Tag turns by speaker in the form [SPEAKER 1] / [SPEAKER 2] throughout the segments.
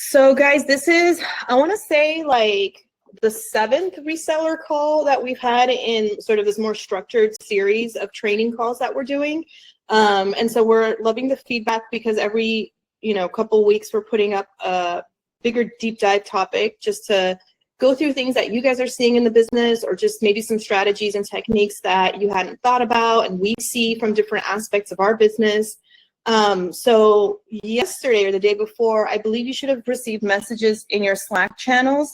[SPEAKER 1] So guys, this is, I want to say like the 7th reseller call that we've had in sort of this more structured series of training calls that we're doing. And so we're loving the feedback because every, couple weeks we're putting up a bigger deep dive topic just to go through things that you guys are seeing in the business, or just maybe some strategies and techniques that you hadn't thought about and we see from different aspects of our business. So yesterday or the day before, I believe you should have received messages in your Slack channels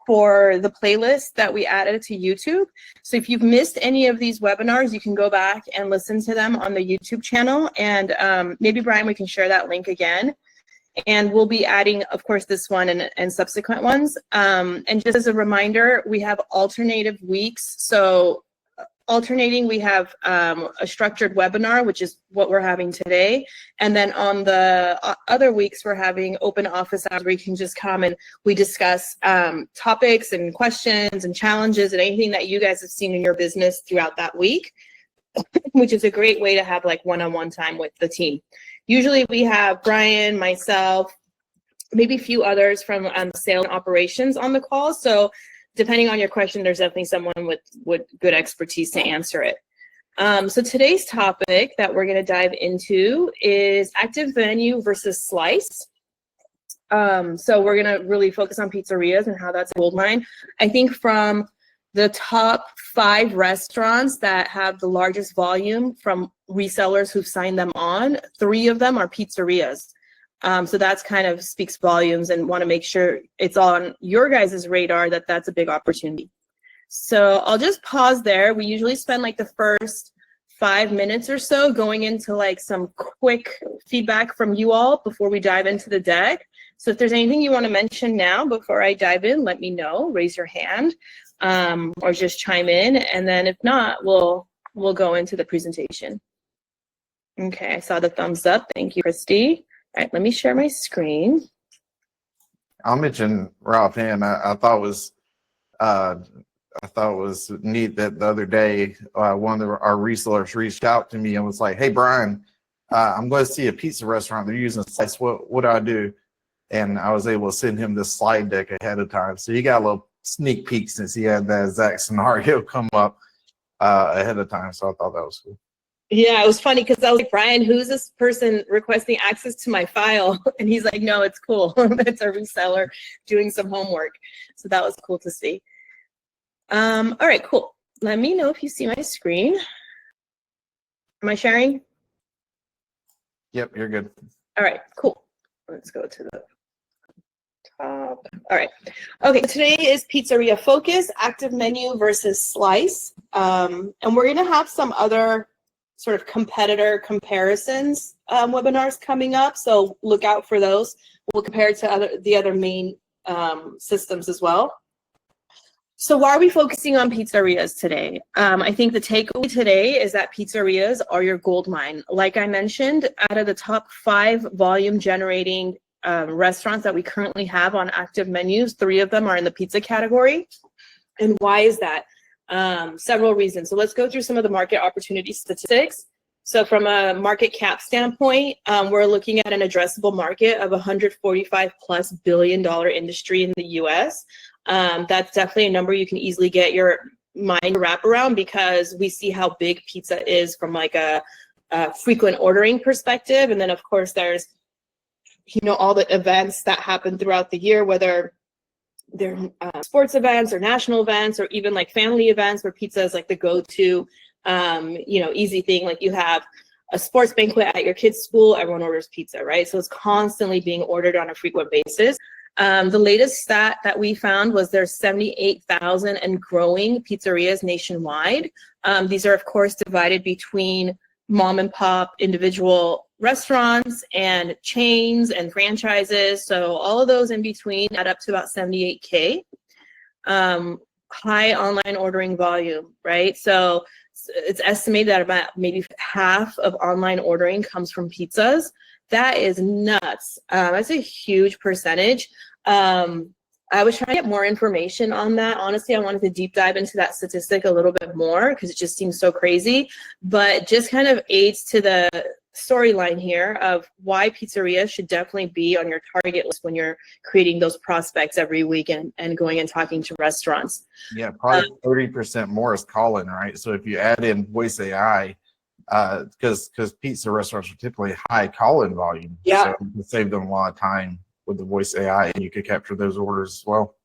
[SPEAKER 1] for the playlist that we added to YouTube. So if you've missed any of these webinars, you can go back and listen to them on the YouTube channel. And maybe, Brian, we can share that link again. And we'll be adding, of course, this one and subsequent ones. And just as a reminder, we have alternative weeks. So alternating, we have a structured webinar, which is what we're having today. And then on the other weeks, we're having open office hours where you can just come and we discuss topics and questions and challenges and anything that you guys have seen in your business throughout that week, which is a great way to have like one-on-one time with the team. Usually we have Brian, myself, maybe a few others from sales and operations on the call. So depending on your question, there's definitely someone with good expertise to answer it. So today's topic that we're going to dive into is ActiveMenus versus Slice. So we're going to really focus on pizzerias and how that's a goldmine. I think from the top 5 restaurants that have the largest volume from resellers who've signed them on, 3 of them are pizzerias. So that's kind of speaks volumes, and want to make sure it's on your guys' radar that that's a big opportunity. So I'll just pause there. We usually spend like the first 5 minutes or so going into like some quick feedback from you all before we dive into the deck. So if there's anything you want to mention now before I dive in, let me know, raise your hand, or just chime in. And then if not, we'll go into the presentation. Okay, I saw the thumbs up. Thank you, Christy. All right, let me share my screen.
[SPEAKER 2] I'll mention right offhand. I thought it was neat that the other day one of our resellers reached out to me and was like, "Hey, Brian, I'm going to see a pizza restaurant. They're using Slice. What do I do?" And I was able to send him this slide deck ahead of time, so he got a little sneak peek since he had that exact scenario come up ahead of time. So I thought that was cool.
[SPEAKER 1] Yeah, it was funny because I was like, Brian, who's this person requesting access to my file? And he's like, no, it's cool. It's a reseller doing some homework. So that was cool to see. All right, cool. Let me know if you see my screen. Am I sharing?
[SPEAKER 2] Yep, you're good.
[SPEAKER 1] All right, cool. Let's go to the top. All right. Okay, today is Pizzeria Focus, ActiveMenus versus Slice. And we're going to have some other sort of competitor comparisons webinars coming up, so look out for those. We'll compare it to the other main systems as well. So why are we focusing on pizzerias today? I think the takeaway today is that pizzerias are your gold mine. Like I mentioned, out of the top 5 volume generating restaurants that we currently have on ActiveMenus, 3 of them are in the pizza category. And why is that? Several reasons. So let's go through some of the market opportunity statistics. So from a market cap standpoint, we're looking at an addressable market of $145+ billion industry in the US. That's definitely a number you can easily get your mind to wrap around, because we see how big pizza is from like a frequent ordering perspective. And then of course there's, all the events that happen throughout the year, whether they're sports events or national events or even like family events where pizza is like the go-to, easy thing. Like you have a sports banquet at your kid's school, everyone orders pizza, right? So it's constantly being ordered on a frequent basis. The latest stat that we found was there's 78,000 and growing pizzerias nationwide. These are of course divided between mom and pop individual restaurants and chains and franchises. So all of those in between add up to about 78K. High online ordering volume, right? So it's estimated that about maybe half of online ordering comes from pizzas. That is nuts. That's a huge percentage. I was trying to get more information on that. Honestly, I wanted to deep dive into that statistic a little bit more because it just seems so crazy, but just kind of aids to the storyline here of why pizzeria should definitely be on your target list when you're creating those prospects every week and going and talking to restaurants.
[SPEAKER 2] Yeah, probably 30% more is calling, right? So if you add in voice AI, because pizza restaurants are typically high call-in volume,
[SPEAKER 1] Yeah.
[SPEAKER 2] so you can save them a lot of time with the voice AI, and you could capture those orders as well.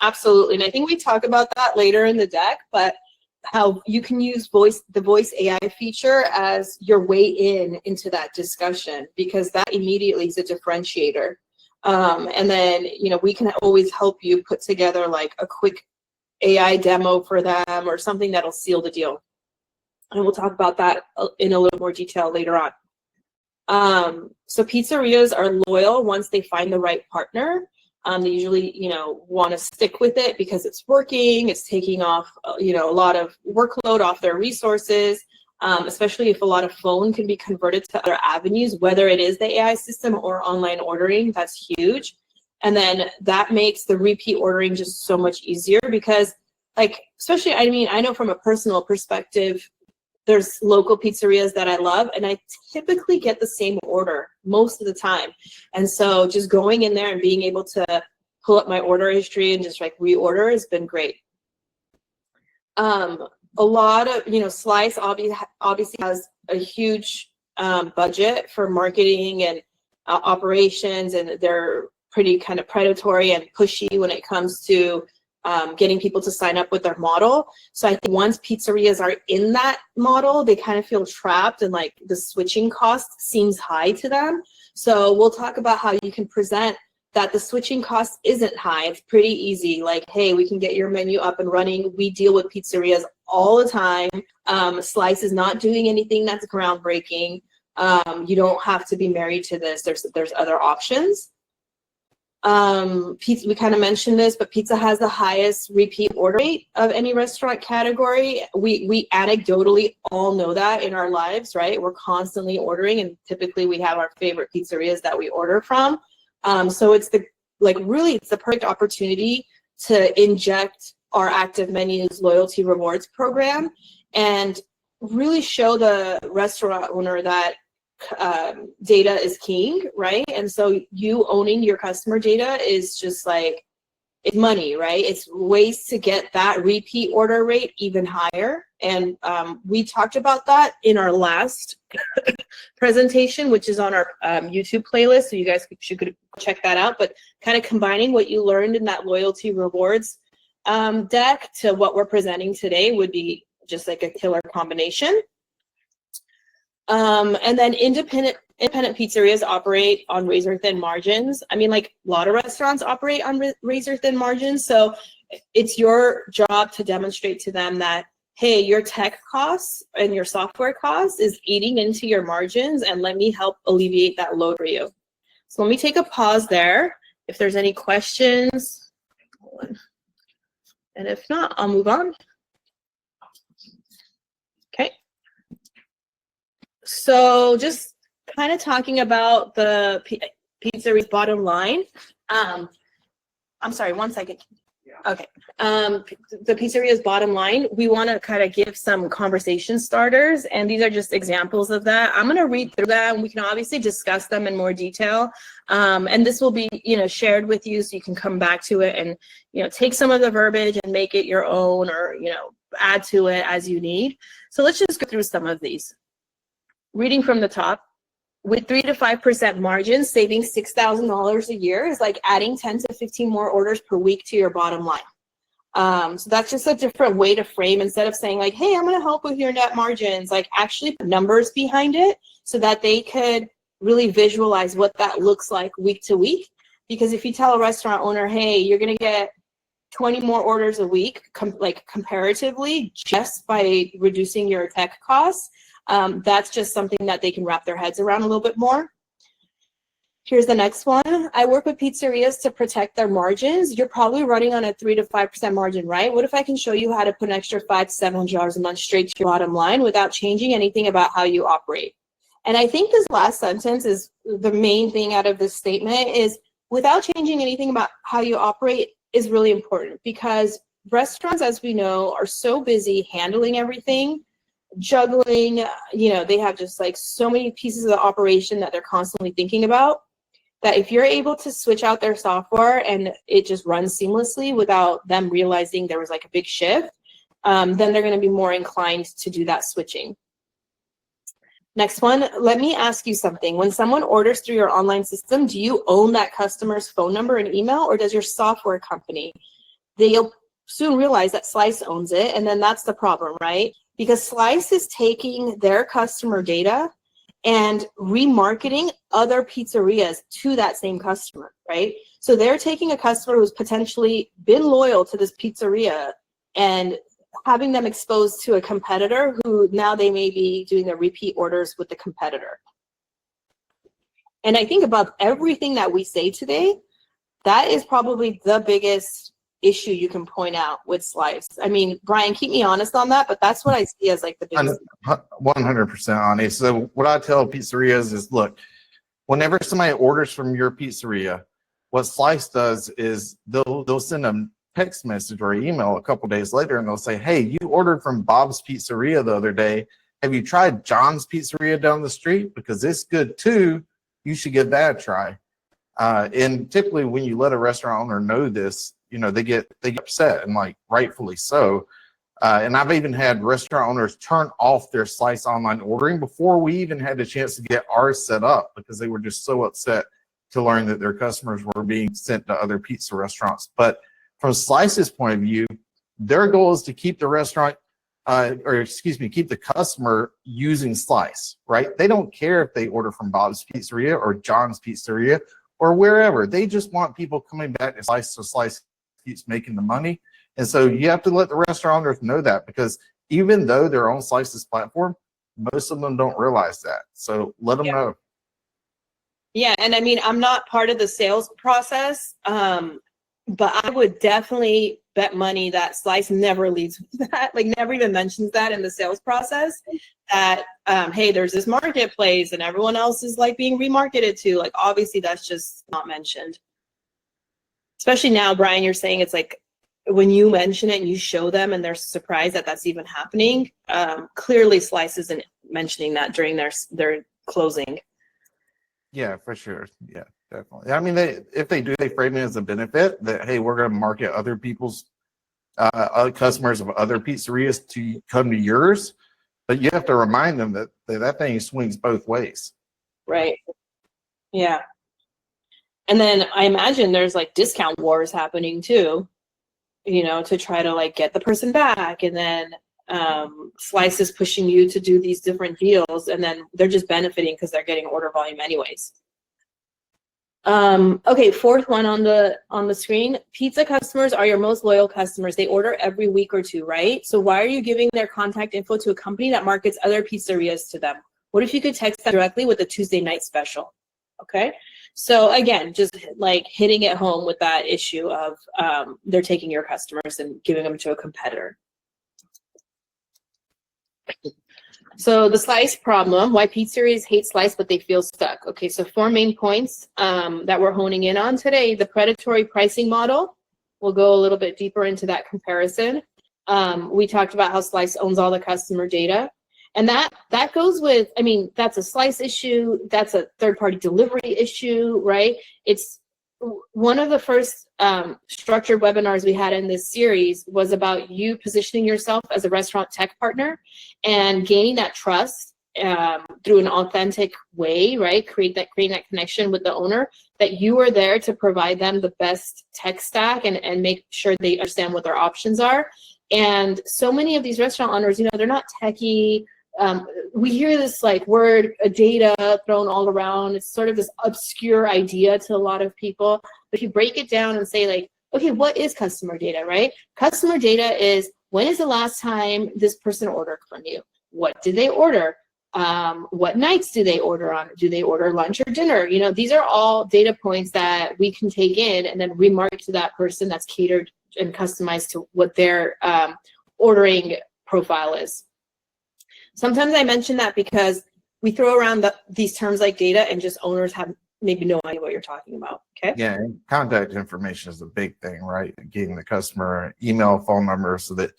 [SPEAKER 1] Absolutely, and I think we talk about that later in the deck, but how you can use the voice AI feature as your way into that discussion, because that immediately is a differentiator. And then, you know, we can always help you put together like a quick AI demo for them or something that'll seal the deal. And we'll talk about that in a little more detail later on. So pizzerias are loyal once they find the right partner. They usually, you know, want to stick with it because it's working, it's taking off, you know, a lot of workload off their resources, especially if a lot of phone can be converted to other avenues, whether it is the AI system or online ordering. That's huge. And then that makes the repeat ordering just so much easier because, like, especially, I mean, I know from a personal perspective, there's local pizzerias that I love, and I typically get the same order most of the time. And so just going in there and being able to pull up my order history and just like reorder has been great. A lot of, you know, Slice obviously has a huge budget for marketing and operations, and they're pretty kind of predatory and pushy when it comes to getting people to sign up with their model. So I think once pizzerias are in that model, they kind of feel trapped, and like the switching cost seems high to them. So we'll talk about how you can present that the switching cost isn't high. It's pretty easy. Like, hey, we can get your menu up and running. We deal with pizzerias all the time. Slice is not doing anything that's groundbreaking. You don't have to be married to this. There's other options. Pizza, we kind of mentioned this, but pizza has the highest repeat order rate of any restaurant category. We anecdotally all know that in our lives, right? We're constantly ordering, and typically we have our favorite pizzerias that we order from. So it's it's the perfect opportunity to inject our ActiveMenus loyalty rewards program and really show the restaurant owner that data is king, right? And so you owning your customer data is just like, it's money, right? It's ways to get that repeat order rate even higher. And we talked about that in our last presentation, which is on our YouTube playlist. So you guys should check that out. But kind of combining what you learned in that loyalty rewards deck to what we're presenting today would be just like a killer combination. And then independent pizzerias operate on razor-thin margins. I mean, like a lot of restaurants operate on razor-thin margins. So it's your job to demonstrate to them that, hey, your tech costs and your software costs is eating into your margins, and let me help alleviate that load for you. So let me take a pause there. If there's any questions, and if not, I'll move on. Okay. So just kind of talking about the pizzeria's bottom line. I'm sorry, 1 second. Okay. The pizzeria's bottom line, we want to kind of give some conversation starters, and these are just examples of that. I'm going to read through that, and we can obviously discuss them in more detail. And this will be, you know, shared with you so you can come back to it and, you know, take some of the verbiage and make it your own, or, you know, add to it as you need. So let's just go through some of these. Reading from the top, with 3 to 5% margins, saving $6,000 a year is like adding 10 to 15 more orders per week to your bottom line. So that's just a different way to frame, instead of saying like, hey, I'm going to help with your net margins, like actually put numbers behind it so that they could really visualize what that looks like week to week. Because if you tell a restaurant owner, hey, you're going to get 20 more orders a week, comparatively, just by reducing your tech costs, that's just something that they can wrap their heads around a little bit more. Here's the next one. I work with pizzerias to protect their margins. You're probably running on a 3 to 5% margin, right? What if I can show you how to put an extra $500 to $700 a month straight to your bottom line without changing anything about how you operate? And I think this last sentence is the main thing out of this statement, is without changing anything about how you operate is really important, because restaurants, as we know, are so busy handling everything juggling, they have just like so many pieces of the operation that they're constantly thinking about, that if you're able to switch out their software and it just runs seamlessly without them realizing there was like a big shift, then they're going to be more inclined to do that switching. Next one, let me ask you something. When someone orders through your online system, do you own that customer's phone number and email, or does your software company? They'll soon realize that Slice owns it, and then that's the problem, right? Because Slice is taking their customer data and remarketing other pizzerias to that same customer, right? So they're taking a customer who's potentially been loyal to this pizzeria and having them exposed to a competitor who now they may be doing their repeat orders with the competitor. And I think about everything that we say today, that is probably the biggest issue you can point out with Slice. I mean, Brian, keep me honest on that, but that's what I see as like the biggest.
[SPEAKER 2] 100% honest. So what I tell pizzerias is, look, whenever somebody orders from your pizzeria, what Slice does is they'll send them text message or email a couple days later, and they'll say, hey, you ordered from Bob's Pizzeria the other day. Have you tried John's Pizzeria down the street? Because it's good too. You should give that a try. And typically when you let a restaurant owner know this, they get upset, and like rightfully so. And I've even had restaurant owners turn off their Slice online ordering before we even had a chance to get ours set up, because they were just so upset to learn that their customers were being sent to other pizza restaurants. But from Slice's point of view, their goal is to keep the restaurant, keep the customer using Slice, right? They don't care if they order from Bob's Pizzeria or John's Pizzeria or wherever. They just want people coming back to Slice, so Slice keeps making the money. And so you have to let the restaurant owners know that, because even though they're on Slice's platform, most of them don't realize that. So let them know.
[SPEAKER 1] Yeah, and I mean, I'm not part of the sales process, but I would definitely bet money that Slice never leads with that, like never even mentions that in the sales process, that, hey, there's this marketplace and everyone else is like being remarketed to. Like, obviously that's just not mentioned. Especially now, Brian, you're saying it's like when you mention it and you show them and they're surprised that that's even happening, clearly Slice isn't mentioning that during their closing.
[SPEAKER 2] Yeah, for sure. Yeah, definitely. I mean, if they do, they frame it as a benefit that, hey, we're going to market other people's other customers of other pizzerias to come to yours. But you have to remind them that that thing swings both ways.
[SPEAKER 1] Right. Yeah. And then I imagine there's like discount wars happening too, to try to like get the person back. And then Slice is pushing you to do these different deals, and then they're just benefiting because they're getting order volume anyways. Okay, fourth one on the screen. Pizza customers are your most loyal customers. They order every week or two, right? So why are you giving their contact info to a company that markets other pizzerias to them? What if you could text them directly with a Tuesday night special? Okay, so again, just like hitting it home with that issue of they're taking your customers and giving them to a competitor. So the Slice problem, why pizzerias hate Slice but they feel stuck. Okay, so 4 main points that we're honing in on today. The predatory pricing model. We'll go a little bit deeper into that comparison. We talked about how Slice owns all the customer data. And that goes with, I mean, that's a Slice issue. That's a third-party delivery issue, right? It's one of the first structured webinars we had in this series was about you positioning yourself as a restaurant tech partner and gaining that trust through an authentic way, right? Creating that connection with the owner, that you are there to provide them the best tech stack and make sure they understand what their options are. And so many of these restaurant owners, they're not techie. We hear this like word data thrown all around. It's sort of this obscure idea to a lot of people. But if you break it down and say like, okay, what is customer data, right? Customer data is, when is the last time this person ordered from you? What did they order? What nights do they order on? Do they order lunch or dinner? These are all data points that we can take in and then remarket to that person that's catered and customized to what their ordering profile is. Sometimes I mention that because we throw around these terms like data and just owners have maybe no idea what you're talking about, okay?
[SPEAKER 2] Yeah, and contact information is a big thing, right? Getting the customer email, phone number, so that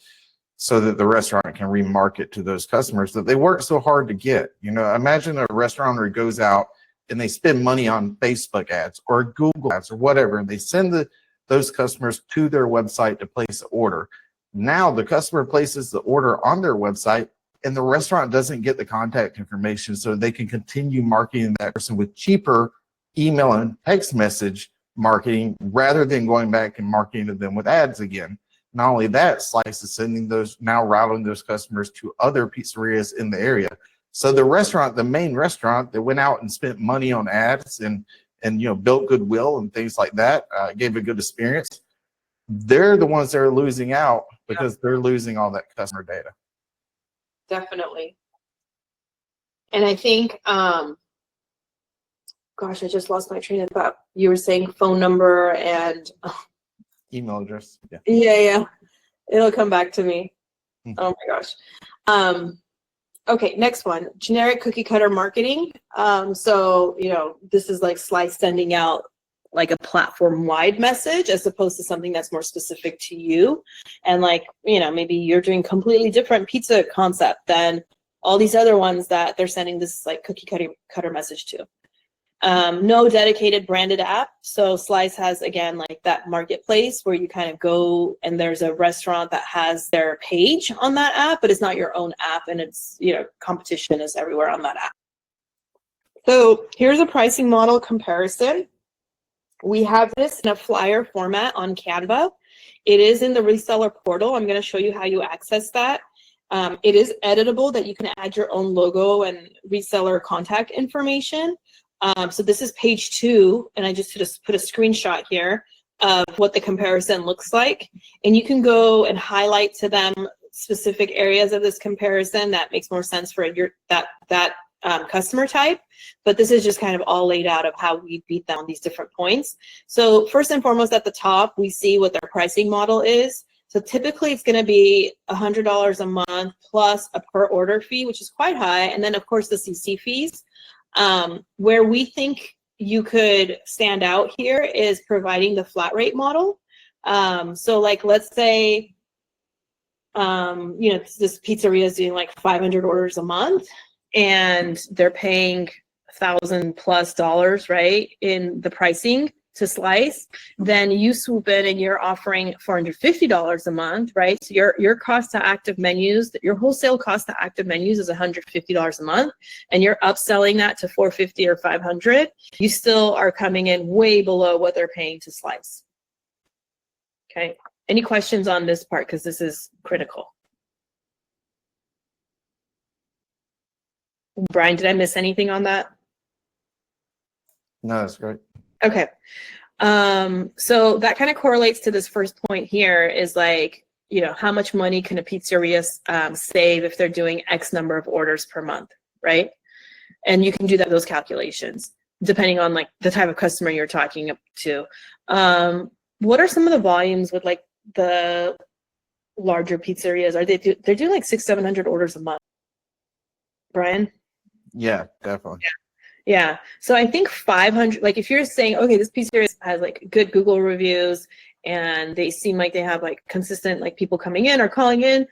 [SPEAKER 2] so that the restaurant can remarket to those customers that they work so hard to get. You know, imagine a restaurant who goes out and they spend money on Facebook ads or Google ads or whatever, and they send those customers to their website to place an order. Now the customer places the order on their website and the restaurant doesn't get the contact information, so they can continue marketing that person with cheaper email and text message marketing rather than going back and marketing to them with ads again. Not only that, Slice is sending those, now routing those customers to other pizzerias in the area. So the restaurant, the main restaurant that went out and spent money on ads and you know, built goodwill and things like that, gave a good experience, they're the ones that are losing out because they're losing all that customer data.
[SPEAKER 1] Definitely. And I think, gosh, I just lost my train of thought. You were saying phone number and
[SPEAKER 2] Email address.
[SPEAKER 1] Yeah. It'll come back to me. Oh my gosh. Okay, next one, generic cookie cutter marketing. So, you know, this is like Slice sending out like a platform wide message as opposed to something that's more specific to you. And like, you know, maybe you're doing completely different pizza concept than all these other ones that they're sending this like cookie cutter message to. No dedicated branded app. So Slice has, again, like that marketplace where you kind of go and there's a restaurant that has their page on that app, but it's not your own app, and it's, you know, competition is everywhere on that app. So here's a pricing model comparison. We have this in a flyer format on Canva. It is in the reseller portal. I'm going to show you how you access that. It is editable, that you can add your own logo and reseller contact information. So this is page 2, and I just put a screenshot here of what the comparison looks like. And you can go and highlight to them specific areas of this comparison that makes more sense for that customer type. But this is just kind of all laid out of how we beat down these different points. So first and foremost, at the top, we see what their pricing model is. So typically it's going to be $100 a month plus a per order fee, which is quite high. And then of course the CC fees. Where we think you could stand out here is providing the flat rate model. So like, let's say, you know, this pizzeria is doing like 500 orders a month and they're paying $1,000+ right, in the pricing to Slice. Then you swoop in and you're offering $450 a month, right? So your cost to ActiveMenus, your wholesale cost to ActiveMenus is $150 a month, and you're upselling that to $450 or $500. You still are coming in way below what they're paying to Slice. Okay. Any questions on this part? Because this is critical. Brian, did I miss anything on that?
[SPEAKER 2] No, that's great.
[SPEAKER 1] Okay. So that kind of correlates to this first point here is like, you know, how much money can a pizzeria save if they're doing X number of orders per month, right? And you can do those calculations depending on like the type of customer you're talking to. What are some of the volumes with like the larger pizzerias? They're doing like 600-700 orders a month, Brian?
[SPEAKER 2] Yeah, definitely.
[SPEAKER 1] Yeah. So I think 500, like if you're saying, okay, this pizzeria has like good Google reviews and they seem like they have like consistent like people coming in or calling in,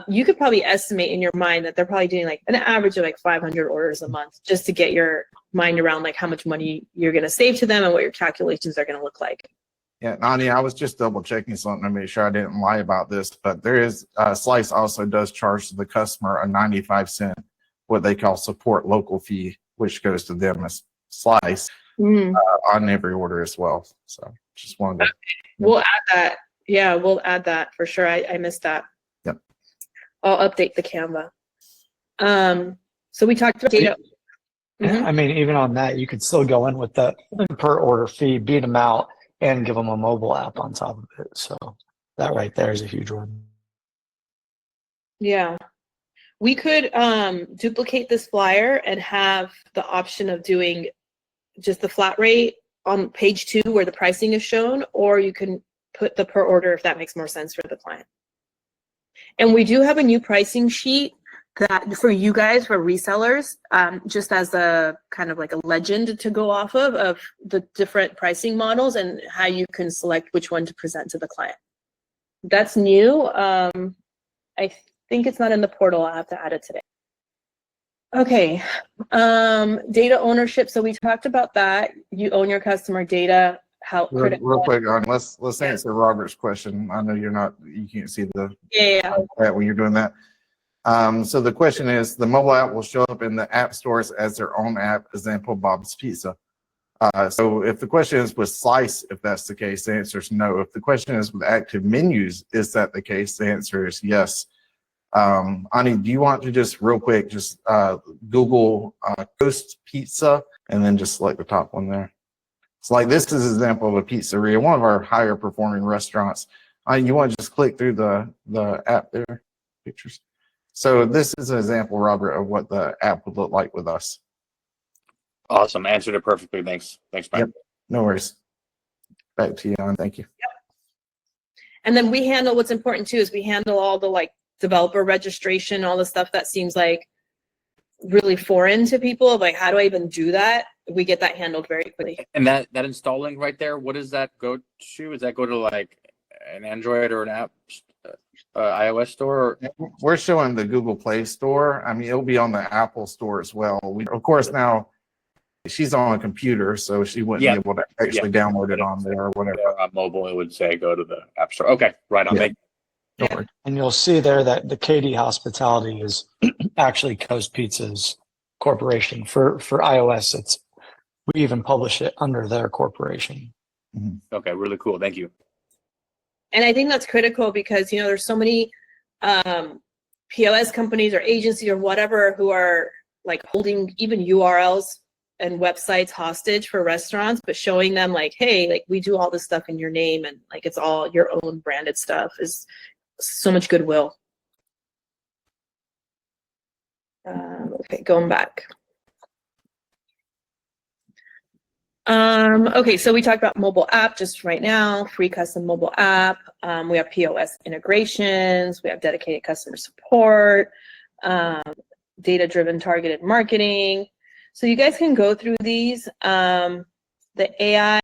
[SPEAKER 1] you could probably estimate in your mind that they're probably doing like an average of like 500 orders a month, just to get your mind around like how much money you're going to save to them and what your calculations are going to look like.
[SPEAKER 2] Yeah, Nani, I was just double checking something to make sure I didn't lie about this, but there is, Slice also does charge the customer a 95-cent, what they call support local fee, which goes to them as Slice on every order as well. So just wanted to.
[SPEAKER 1] We'll add that. Yeah, we'll add that for sure. I missed that.
[SPEAKER 2] Yep.
[SPEAKER 1] I'll update the Canva. So we talked about data.
[SPEAKER 3] I mean, even on that, you could still go in with the per order fee, beat them out, and give them a mobile app on top of it. So that right there is a huge one.
[SPEAKER 1] Yeah. We could duplicate this flyer and have the option of doing just the flat rate on page 2 where the pricing is shown, or you can put the per order if that makes more sense for the client. And we do have a new pricing sheet that for you guys, for resellers, just as a kind of like a legend to go off of the different pricing models and how you can select which one to present to the client. That's new. I think it's not in the portal. I'll have to add it today. Okay, data ownership. So we talked about that. You own your customer data. How critical?
[SPEAKER 2] Real quick, let's answer Robert's question. I know you can't see the chat when you're doing that. So the question is, the mobile app will show up in the app stores as their own app, example, Bob's Pizza. So if the question is with Slice, if that's the case, the answer is no. If the question is with ActiveMenus, is that the case? The answer is yes. Ani, do you want to just real quick, just Google Ghost Pizza and then just select the top one there? So like this is an example of a pizzeria, one of our higher performing restaurants. You want to just click through the app there, pictures. So this is an example, Robert, of what the app would look like with us.
[SPEAKER 4] Awesome. Answered it perfectly. Thanks, Brian.
[SPEAKER 2] Yep. No worries. Back to you, Ann. Thank you.
[SPEAKER 1] Yep. And then we handle, what's important too is we handle all the like developer registration, all the stuff that seems like really foreign to people. Like, how do I even do that? We get that handled very quickly.
[SPEAKER 4] And that installing right there, what does that go to? Does that go to like an Android or an app iOS store?
[SPEAKER 2] We're showing the Google Play Store. I mean, it'll be on the Apple Store as well. Of course, now she's on a computer, so she wouldn't be able to actually download it on there or whatever.
[SPEAKER 4] On mobile, it would say go to the App Store. Okay, right on.
[SPEAKER 3] Yeah. And you'll see there that the KD Hospitality is actually Coast Pizza's corporation. For iOS, we even publish it under their corporation.
[SPEAKER 2] Mm-hmm.
[SPEAKER 4] Okay, really cool. Thank you.
[SPEAKER 1] And I think that's critical because, there's so many POS companies or agencies or whatever who are like holding even URLs and websites hostage for restaurants, but showing them like, hey, like we do all this stuff in your name and like it's all your own branded stuff is so much goodwill. Okay, going back. Okay, so we talked about mobile app just right now, free custom mobile app. We have POS integrations, we have dedicated customer support, data-driven targeted marketing. So you guys can go through these. The AI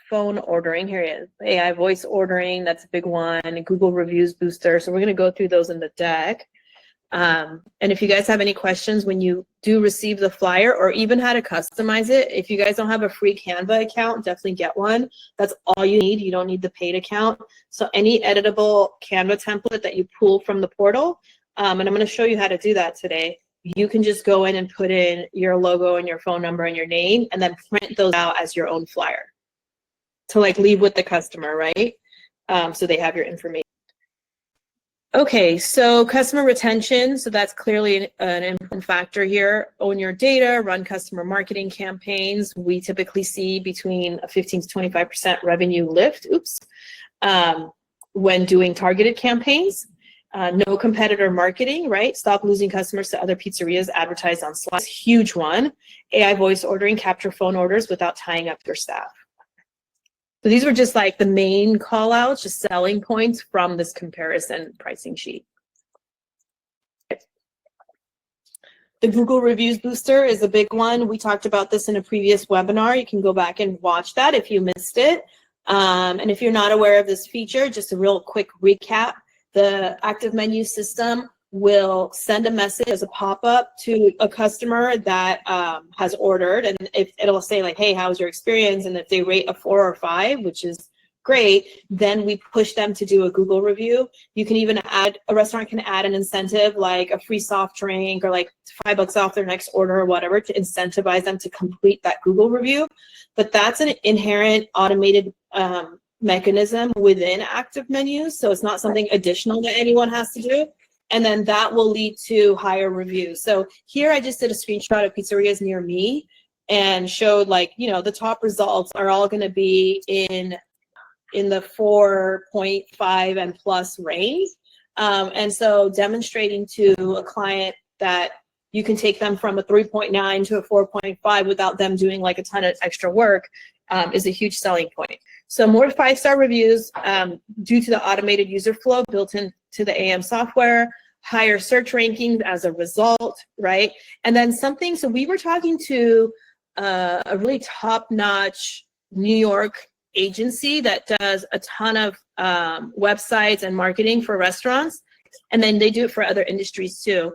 [SPEAKER 1] phone ordering, here it is. AI voice ordering, that's a big one. Google Reviews Booster. So we're gonna go through those in the deck. And if you guys have any questions when you do receive the flyer or even how to customize it, if you guys don't have a free Canva account, definitely get one. That's all you need. You don't need the paid account. So any editable Canva template that you pull from the portal, and I'm going to show you how to do that today. You can just go in and put in your logo and your phone number and your name and then print those out as your own flyer to like leave with the customer, right? So they have your information. Okay, so customer retention. So that's clearly an important factor here. Own your data, run customer marketing campaigns. We typically see between a 15 to 25% revenue lift, when doing targeted campaigns. No competitor marketing, right? Stop losing customers to other pizzerias advertised on Slice. Huge one. AI voice ordering, capture phone orders without tying up your staff. So these were just like the main call outs, just selling points from this comparison pricing sheet. The Google Reviews Booster is a big one. We talked about this in a previous webinar. You can go back and watch that if you missed it. And if you're not aware of this feature, just a real quick recap. The ActiveMenus system will send a message as a pop-up to a customer that has ordered, and if it'll say like, hey, how's your experience? And if they rate a 4 or 5, which is great, then we push them to do a Google review. You can even a restaurant can add an incentive like a free soft drink or like $5 off their next order or whatever to incentivize them to complete that Google review. But that's an inherent automated mechanism within ActiveMenus, so it's not something additional that anyone has to do. And then that will lead to higher reviews. So here I just did a screenshot of pizzerias near me and showed like, the top results are all going to be in the 4.5 and plus range. And so demonstrating to a client that you can take them from a 3.9 to a 4.5 without them doing like a ton of extra work is a huge selling point. So more 5-star reviews due to the automated user flow built into the AM software, higher search rankings as a result, right? And then so we were talking to a really top-notch New York agency that does a ton of websites and marketing for restaurants. And then they do it for other industries too.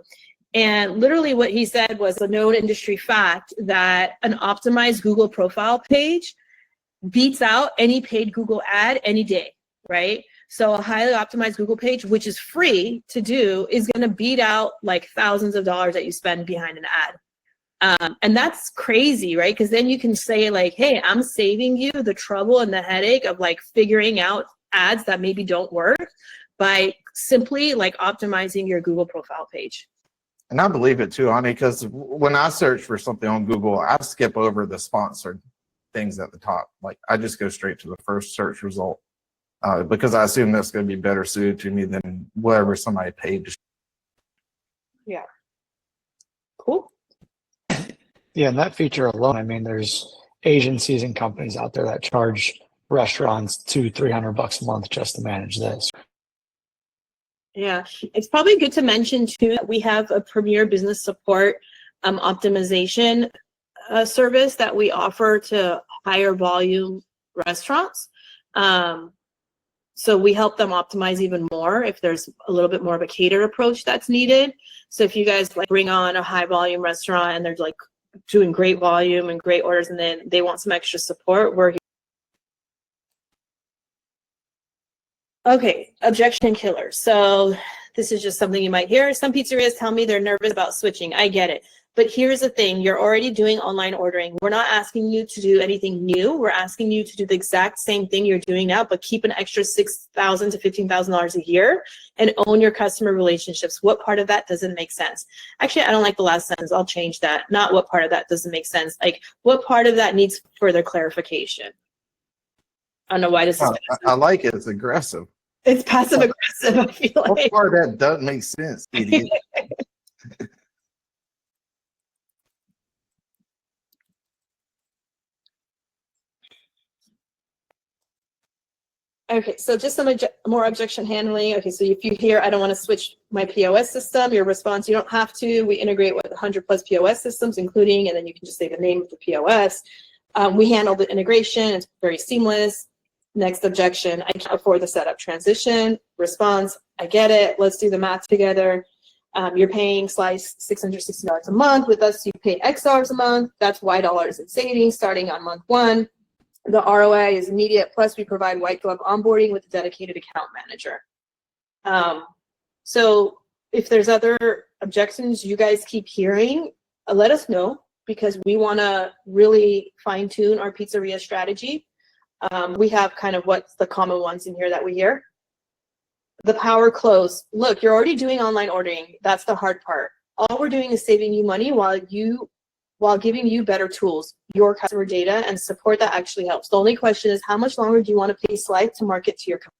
[SPEAKER 1] And literally what he said was a known industry fact that an optimized Google profile page beats out any paid Google ad any day, right? So a highly optimized Google page, which is free to do, is going to beat out like thousands of dollars that you spend behind an ad. And that's crazy, right? Because then you can say like, hey, I'm saving you the trouble and the headache of like figuring out ads that maybe don't work by simply like optimizing your Google profile page.
[SPEAKER 2] And I believe it too, honey, because when I search for something on Google, I skip over the sponsored things at the top. Like I just go straight to the first search result because I assume that's going to be better suited to me than whatever somebody paid.
[SPEAKER 1] Yeah. Cool.
[SPEAKER 3] Yeah, and that feature alone, I mean, there's agencies and companies out there that charge restaurants $200-300 a month just to manage this.
[SPEAKER 1] Yeah, it's probably good to mention too that we have a premier business support optimization service that we offer to higher volume restaurants. So we help them optimize even more if there's a little bit more of a catered approach that's needed. So if you guys like bring on a high volume restaurant and they're like doing great volume and great orders and then they want some extra support, we're here. Okay, objection killer. So this is just something you might hear. Some pizzerias tell me they're nervous about switching. I get it. But here's the thing, you're already doing online ordering. We're not asking you to do anything new. We're asking you to do the exact same thing you're doing now, but keep an extra $6,000 to $15,000 a year and own your customer relationships. What part of that doesn't make sense? Actually, I don't like the last sentence. I'll change that. Not what part of that doesn't make sense. Like what part of that needs further clarification? I don't know why this is.
[SPEAKER 2] I like it. It's aggressive.
[SPEAKER 1] It's passive aggressive, I feel like.
[SPEAKER 2] What part of that doesn't make sense, idiot?
[SPEAKER 1] Okay, so just some more objection handling. Okay, so if you hear, I don't want to switch my POS system, your response, you don't have to. We integrate with 100 plus POS systems, including, and then you can just say the name of the POS. We handle the integration. It's very seamless. Next objection, I can't afford the setup transition. Response, I get it. Let's do the math together. You're paying Slice $660 a month. With us, you pay X dollars a month. That's Y dollars in savings starting on month one. The ROI is immediate. Plus, we provide white glove onboarding with a dedicated account manager. So if there's other objections you guys keep hearing, let us know because we want to really fine tune our pizzeria strategy. We have kind of what's the common ones in here that we hear. The power close. Look, you're already doing online ordering. That's the hard part. All we're doing is saving you money while giving you better tools, your customer data, and support that actually helps. The only question is how much longer do you want to pay Slice to market to your company?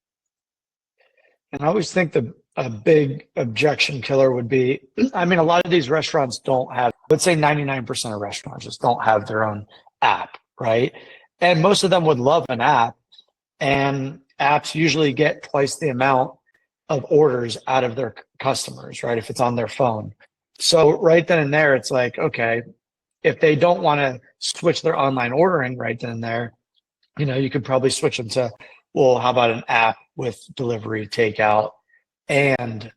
[SPEAKER 3] And I always think a big objection killer would be, I mean, a lot of these restaurants don't have, let's say 99% of restaurants just don't have their own app, right? And most of them would love an app, and apps usually get twice the amount of orders out of their customers, right? If it's on their phone. So right then and there, it's like, okay, if they don't want to switch their online ordering right then and there, you know, you could probably switch them to, well, how about an app with delivery, takeout, and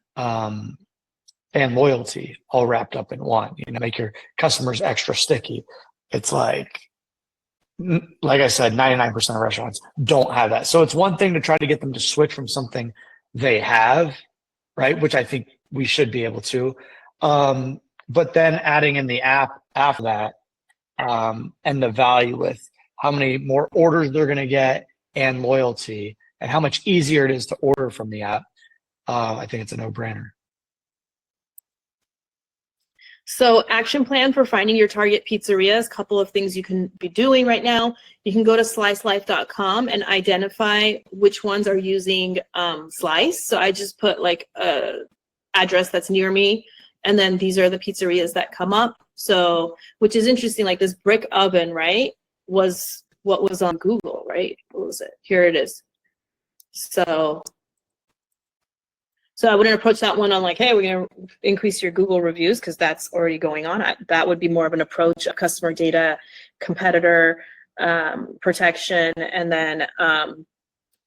[SPEAKER 3] loyalty all wrapped up in one, you know, make your customers extra sticky. It's like I said, 99% of restaurants don't have that. So it's one thing to try to get them to switch from something they have, right? Which I think we should be able to. But then adding in the app after that, and the value with how many more orders they're going to get and loyalty and how much easier it is to order from the app. I think it's a no-brainer.
[SPEAKER 1] So action plan for finding your target pizzerias, couple of things you can be doing right now. You can go to slicelife.com and identify which ones are using Slice. So I just put like a address that's near me. And then these are the pizzerias that come up. So, which is interesting, like this brick oven, right, was what was on Google, right? What was it? Here it is. So I wouldn't approach that one on like, hey, we're going to increase your Google reviews because that's already going on. That would be more of an approach of customer data, competitor protection, and then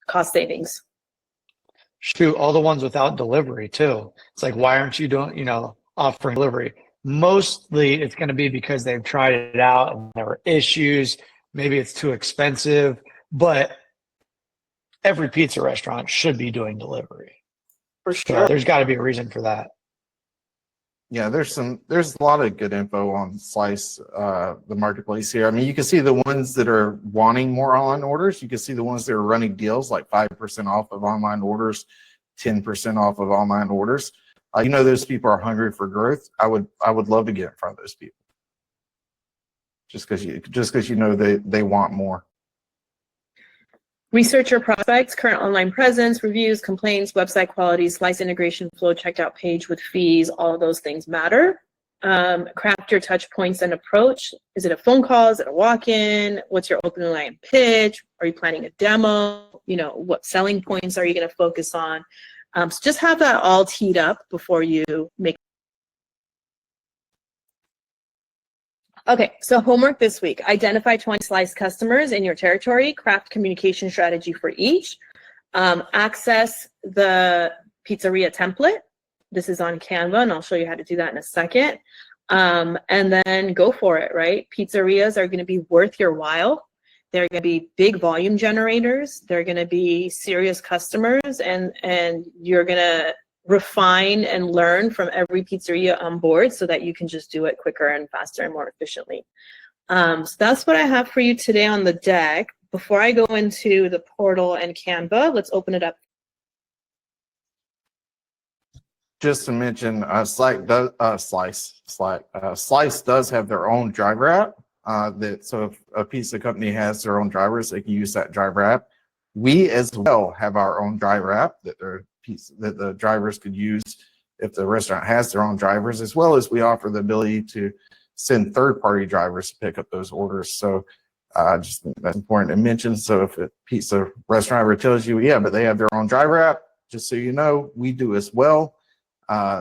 [SPEAKER 1] cost savings.
[SPEAKER 3] Shoot, all the ones without delivery too. It's like, why aren't you doing, offering delivery? Mostly it's going to be because they've tried it out and there were issues. Maybe it's too expensive, but every pizza restaurant should be doing delivery.
[SPEAKER 1] For
[SPEAKER 3] So
[SPEAKER 1] sure.
[SPEAKER 3] there's got to be a reason for that.
[SPEAKER 2] Yeah, there's a lot of good info on Slice, the marketplace here. I mean, you can see the ones that are wanting more online orders. You can see the ones that are running deals like 5% off of online orders, 10% off of online orders. Those people are hungry for growth. I would love to get in front of those people. Just because they want more.
[SPEAKER 1] Research your prospects, current online presence, reviews, complaints, website quality, Slice integration flow, checkout page with fees, all of those things matter. Craft your touch points and approach. Is it a phone call? Is it a walk-in? What's your opening line pitch? Are you planning a demo? What selling points are you going to focus on? So just have that all teed up before you make. Okay, so homework this week. Identify 20 Slice customers in your territory, craft communication strategy for each, access the pizzeria template. This is on Canva, and I'll show you how to do that in a second. And then go for it, right? Pizzerias are going to be worth your while. They're going to be big volume generators. They're going to be serious customers, and you're going to refine and learn from every pizzeria on board so that you can just do it quicker and faster and more efficiently. So that's what I have for you today on the deck. Before I go into the portal and Canva, let's open it up.
[SPEAKER 2] Just to mention, Slice does have their own driver app. So if a pizza company has their own drivers, they can use that driver app. We as well have our own driver app that the drivers could use if the restaurant has their own drivers, as well as we offer the ability to send third-party drivers to pick up those orders. So just think that's important to mention. So if a pizza restaurant ever tells you, yeah, but they have their own driver app, just so you know, we do as well.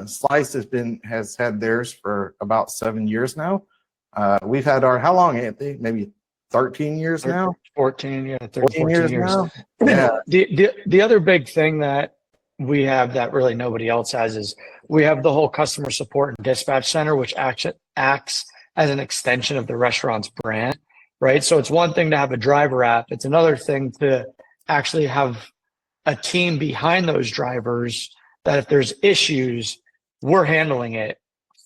[SPEAKER 2] Slice has had theirs for about 7 years now. We've had how long, Anthony? Maybe 13 years now?
[SPEAKER 3] 14, yeah, 13, 14 years.
[SPEAKER 2] Now? Yeah.
[SPEAKER 3] The other big thing that we have that really nobody else has is we have the whole customer support and dispatch center, which acts as an extension of the restaurant's brand, right? So it's one thing to have a driver app. It's another thing to actually have a team behind those drivers that if there's issues, we're handling it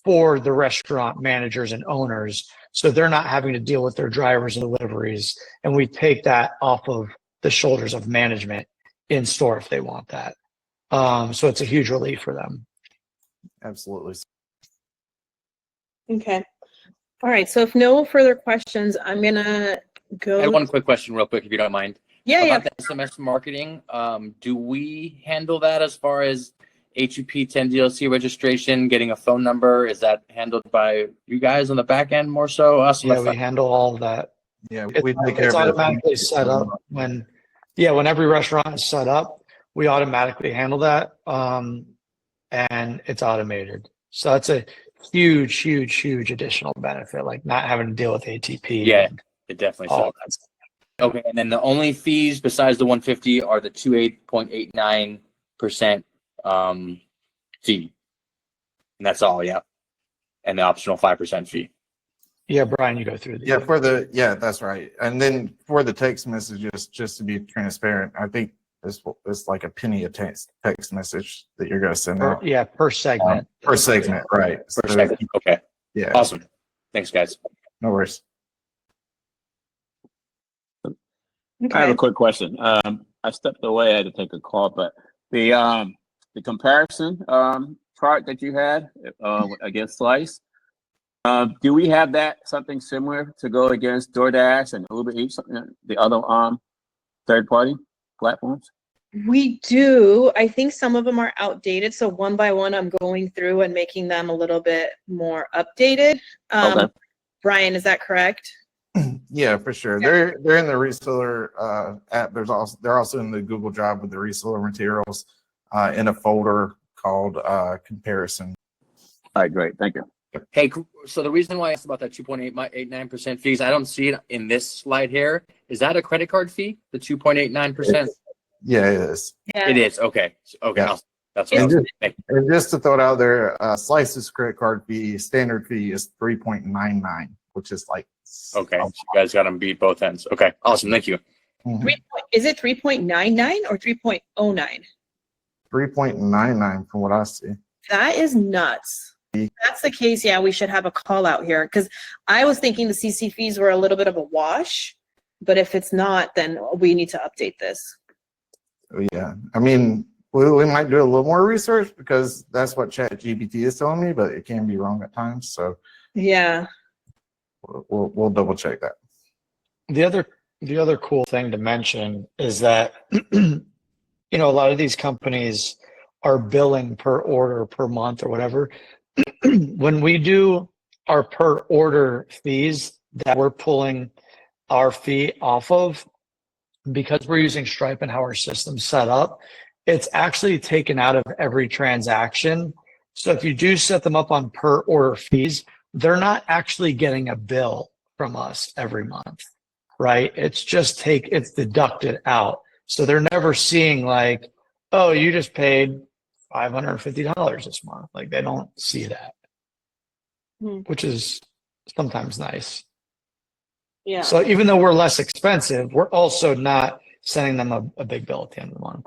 [SPEAKER 3] for the restaurant managers and owners. So they're not having to deal with their drivers and deliveries. And we take that off of the shoulders of management in store if they want that. So it's a huge relief for them.
[SPEAKER 2] Absolutely.
[SPEAKER 1] Okay. All right. So if no further questions, I'm going to go.
[SPEAKER 4] I had one quick question real quick, if you don't mind.
[SPEAKER 1] Yeah.
[SPEAKER 4] About the SMS marketing, do we handle that as far as HUP 10 DLC registration, getting a phone number? Is that handled by you guys on the back end more so? Us?
[SPEAKER 3] Yeah, we handle all of that.
[SPEAKER 2] Yeah,
[SPEAKER 3] it's automatically set up when every restaurant is set up, we automatically handle that. And it's automated. So that's a huge additional benefit, like not having to deal with ATP.
[SPEAKER 4] Yeah, it definitely does. Okay, and then the only fees besides the 150 are the 28.89% fee. And that's all, yeah. And the optional 5% fee.
[SPEAKER 3] Yeah, Brian, you go through the
[SPEAKER 2] that's right. And then for the text messages, just to be transparent, I think it's like a penny a text message that you're going to send out.
[SPEAKER 3] Yeah, per segment.
[SPEAKER 2] Per segment, right.
[SPEAKER 4] Per segment. Okay.
[SPEAKER 2] Yeah.
[SPEAKER 4] Awesome. Thanks, guys.
[SPEAKER 2] No worries.
[SPEAKER 1] Okay.
[SPEAKER 5] I have a quick question. I stepped away. I had to take a call, but the comparison chart that you had against Slice, do we have that something similar to go against DoorDash and Uber Eats, the other third-party platforms?
[SPEAKER 1] We do. I think some of them are outdated. So one by one, I'm going through and making them a little bit more updated.
[SPEAKER 5] Okay.
[SPEAKER 1] Brian, is that correct?
[SPEAKER 2] Yeah, for sure. They're in the reseller app. They're also in the Google Drive with the reseller materials in a folder called comparison.
[SPEAKER 5] All right, great. Thank you.
[SPEAKER 4] Hey, so the reason why I asked about that 2.89% fees, I don't see it in this slide here. Is that a credit card fee, the 2.89%?
[SPEAKER 2] Yeah, it is.
[SPEAKER 1] Yeah.
[SPEAKER 4] It is. Okay. Okay.
[SPEAKER 2] Yeah.
[SPEAKER 4] Awesome. That's what I
[SPEAKER 2] And
[SPEAKER 4] was
[SPEAKER 2] just,
[SPEAKER 4] thinking.
[SPEAKER 2] and just to throw it out there, Slice's credit card fee, standard fee is 3.99, which is like.
[SPEAKER 4] Okay. So you guys got them beat both ends. Okay. Awesome. Thank you.
[SPEAKER 2] Mhm.
[SPEAKER 1] Is it 3.99 or 3.09?
[SPEAKER 2] 3.99 from what I see.
[SPEAKER 1] That is nuts. If that's the case, yeah, we should have a call out here, because I was thinking the CC fees were a little bit of a wash, but if it's not, then we need to update this.
[SPEAKER 2] Yeah, I mean, we might do a little more research because that's what ChatGPT is telling me, but it can be wrong at times. So
[SPEAKER 1] Yeah.
[SPEAKER 2] we'll double check that.
[SPEAKER 3] The other cool thing to mention is that you know, a lot of these companies are billing per order per month or whatever. When we do our per order fees that we're pulling our fee off of, because we're using Stripe and how our system's set up, it's actually taken out of every transaction. So if you do set them up on per order fees, they're not actually getting a bill from us every month, right? It's just it's deducted out. So they're never seeing like, oh, you just paid $550 this month. Like they don't see that, which is sometimes nice.
[SPEAKER 1] Yeah.
[SPEAKER 3] So even though we're less expensive, we're also not sending them a big bill at the end of the month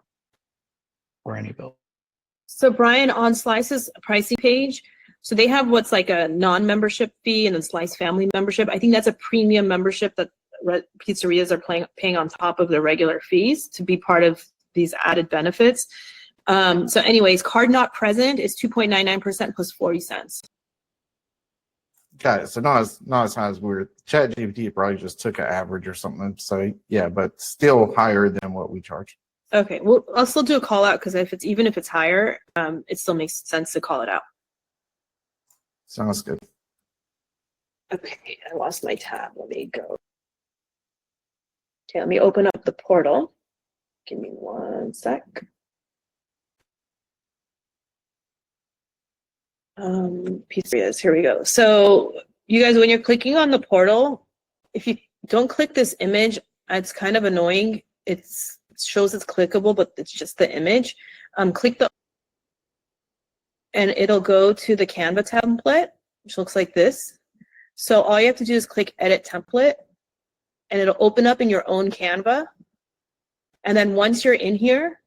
[SPEAKER 3] or any bill.
[SPEAKER 1] So Brian, on Slice's pricing page, so they have what's like a non-membership fee and then Slice family membership. I think that's a premium membership that pizzerias are paying on top of their regular fees to be part of these added benefits. So anyways, card not present is 2.99% plus 40 cents.
[SPEAKER 2] Got it. So not as high as we're ChatGPT probably just took an average or something. So yeah, but still higher than what we charge.
[SPEAKER 1] Okay, well, I'll still do a call out because even if it's higher, it still makes sense to call it out.
[SPEAKER 2] Sounds good.
[SPEAKER 1] Okay, I lost my tab. Let me go. Okay, let me open up the portal. Give me 1 sec. Pizzerias, here we go. So you guys, when you're clicking on the portal, if you don't click this image, it's kind of annoying. It shows it's clickable, but it's just the image. Click and it'll go to the Canva template, which looks like this. So all you have to do is click edit template and it'll open up in your own Canva. And then once you're in here,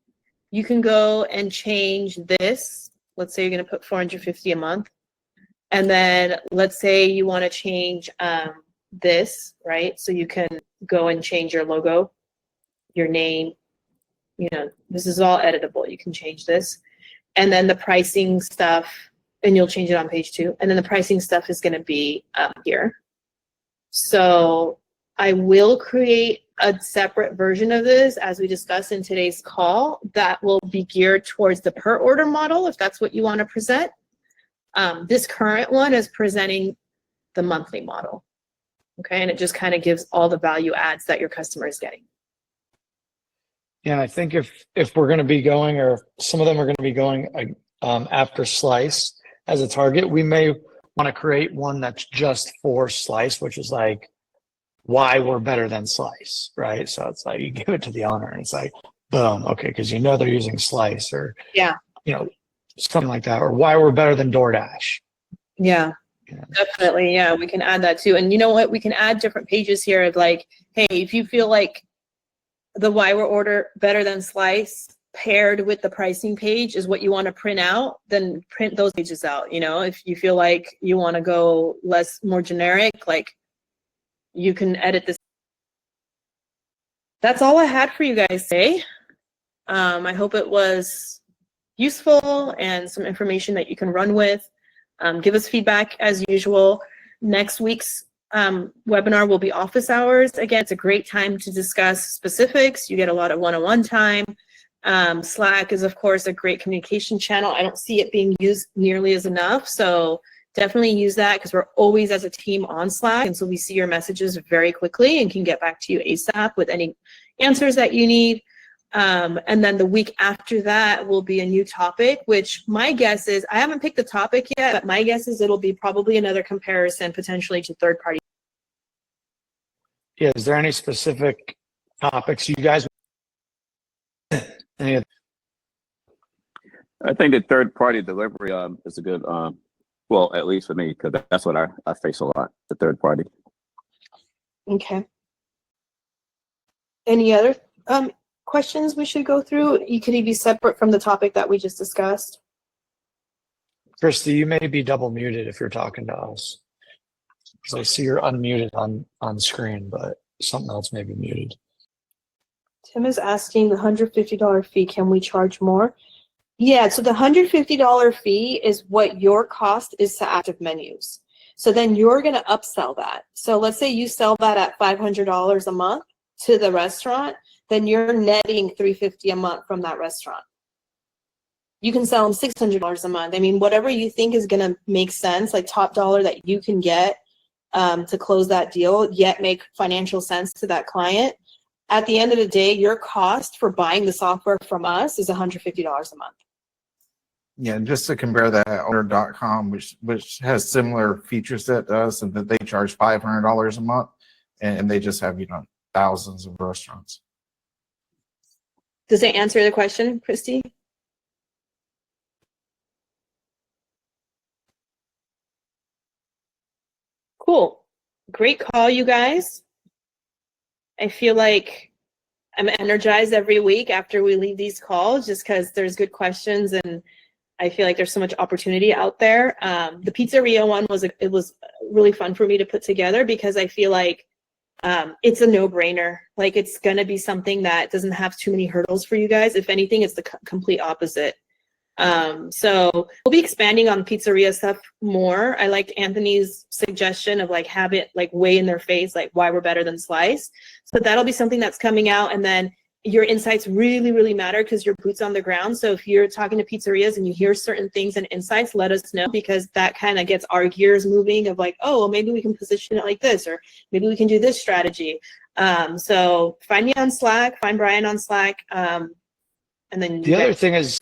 [SPEAKER 1] you can go and change this. Let's say you're going to put $450 a month. And then let's say you want to change this, right? So you can go and change your logo, your name. You know, this is all editable. You can change this. And then the pricing stuff, and you'll change it on page 2. And then the pricing stuff is going to be here. So I will create a separate version of this, as we discussed in today's call, that will be geared towards the per order model, if that's what you want to present. This current one is presenting the monthly model. Okay, and it just kind of gives all the value adds that your customer is getting.
[SPEAKER 3] Yeah, I think if we're going to be going, or if some of them are going to be going after Slice as a target, we may want to create one that's just for Slice, which is like why we're better than Slice, right? So it's like you give it to the owner and it's like, boom, okay, because you know they're using Slice, or
[SPEAKER 1] Yeah,
[SPEAKER 3] you know, something like that, or why we're better than DoorDash.
[SPEAKER 1] yeah. Definitely, yeah, we can add that too. And you know what? We can add different pages here of like, hey, if you feel like the why we're order better than Slice paired with the pricing page is what you want to print out, then print those pages out. You know, if you feel like you want to go more generic, like you can edit this. That's all I had for you guys today. I hope it was useful and some information that you can run with. Give us feedback as usual. Next week's webinar will be office hours. Again, it's a great time to discuss specifics. You get a lot of one-on-one time. Slack is, of course, a great communication channel. I don't see it being used nearly as enough. So definitely use that, because we're always as a team on Slack. And so we see your messages very quickly and can get back to you ASAP with any answers that you need. And then the week after that will be a new topic, which my guess is, I haven't picked the topic yet, but my guess is it'll be probably another comparison potentially to third party.
[SPEAKER 3] Yeah, is there any specific topics you guys Any other?
[SPEAKER 5] I think the third party delivery is a good well, at least for me, because that's what I face a lot, the third party.
[SPEAKER 1] Okay. Any other questions we should go through? You could be separate from the topic that we just discussed.
[SPEAKER 3] Christy, you may be double muted if you're talking to us. Because I see you're unmuted on screen, but something else may be muted.
[SPEAKER 1] Tim is asking the $150 fee, can we charge more? Yeah, so the $150 fee is what your cost is to ActiveMenus. So then you're going to upsell that. So let's say you sell that at $500 a month to the restaurant, then you're netting $350 a month from that restaurant. You can sell them $600 a month. I mean, whatever you think is going to make sense, like top dollar that you can get to close that deal, yet make financial sense to that client. At the end of the day, your cost for buying the software from us is $150 a month.
[SPEAKER 2] Yeah, just to compare that, owner.com, which has similar feature set to us, and that they charge $500 a month, and they just have, you know, thousands of restaurants.
[SPEAKER 1] Does that answer the question, Christy? Cool. Great call, you guys. I feel like I'm energized every week after we leave these calls, just because there's good questions and I feel like there's so much opportunity out there. The Pizzeria one was really fun for me to put together because I feel like it's a no-brainer. Like it's gonna be something that doesn't have too many hurdles for you guys. If anything, it's the complete opposite. So we'll be expanding on Pizzeria stuff more. I liked Anthony's suggestion of like have it like way in their face, like why we're better than Slice. So that'll be something that's coming out. And then your insights really, really matter because your boots on the ground. So if you're talking to pizzerias and you hear certain things and insights, let us know because that kind of gets our gears moving of like, oh, well, maybe we can position it like this, or maybe we can do this strategy. So find me on Slack, find Brian on Slack. And then
[SPEAKER 3] The other thing is,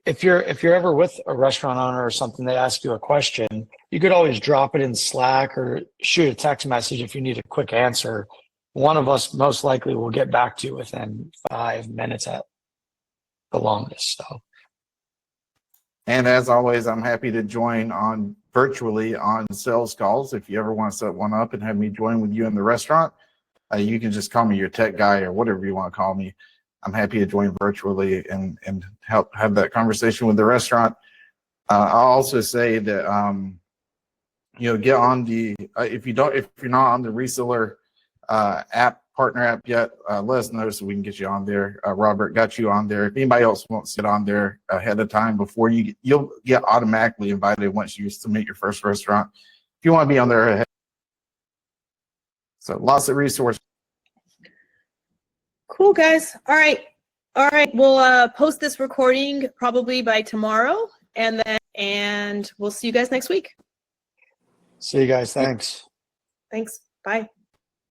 [SPEAKER 3] if you're ever with a restaurant owner or something, they ask you a question, you could always drop it in Slack or shoot a text message if you need a quick answer. One of us most likely will get back to you within 5 minutes at the longest. So,
[SPEAKER 2] And as always, I'm happy to join on virtually on sales calls. If you ever want to set one up and have me join with you in the restaurant, you can just call me your tech guy or whatever you want to call me. I'm happy to join virtually and help have that conversation with the restaurant. I'll also say that you know, get on the if you're not on the reseller partner app yet, let us know so we can get you on there. Robert got you on there. If anybody else wants to get on there ahead of time before you'll get automatically invited once you submit your first restaurant. If you want to be on there ahead. So lots of resources.
[SPEAKER 1] Cool, guys. All right. We'll post this recording probably by tomorrow, and we'll see you guys next week.
[SPEAKER 3] see you guys. Thanks.
[SPEAKER 1] Thanks. Bye.